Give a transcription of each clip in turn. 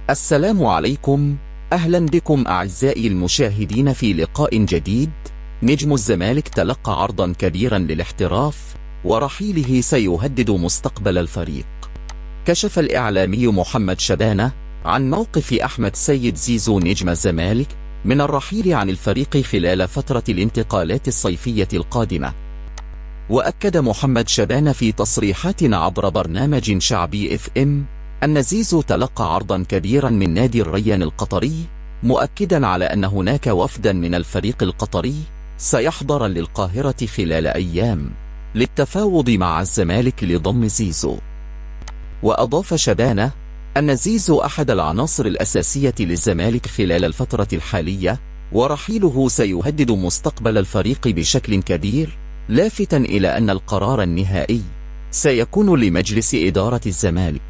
السلام عليكم. أهلا بكم أعزائي المشاهدين في لقاء جديد. نجم الزمالك تلقى عرضا كبيرا للاحتراف، ورحيله سيهدد مستقبل الفريق. كشف الإعلامي محمد شبانة عن موقف أحمد سيد زيزو نجم الزمالك من الرحيل عن الفريق خلال فترة الانتقالات الصيفية القادمة. وأكد محمد شبانة في تصريحات عبر برنامج شعبي FM أن زيزو تلقى عرضا كبيرا من نادي الريان القطري، مؤكدا على أن هناك وفدا من الفريق القطري سيحضر للقاهرة خلال أيام للتفاوض مع الزمالك لضم زيزو. وأضاف شبانة أن زيزو أحد العناصر الأساسية للزمالك خلال الفترة الحالية، ورحيله سيهدد مستقبل الفريق بشكل كبير، لافتا إلى أن القرار النهائي سيكون لمجلس إدارة الزمالك،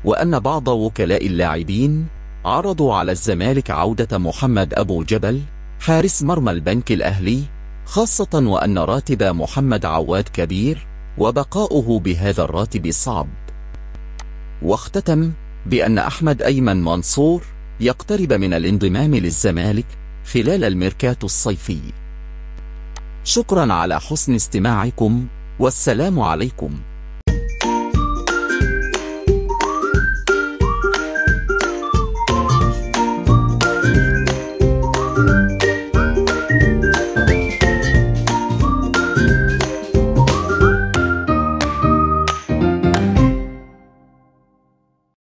وأن بعض وكلاء اللاعبين عرضوا على الزمالك عودة محمد أبو جبل حارس مرمى البنك الأهلي، خاصة وأن راتب محمد عواد كبير وبقاؤه بهذا الراتب صعب. واختتم بأن أحمد أيمن منصور يقترب من الانضمام للزمالك خلال الميركاتو الصيفي. شكرا على حسن استماعكم، والسلام عليكم.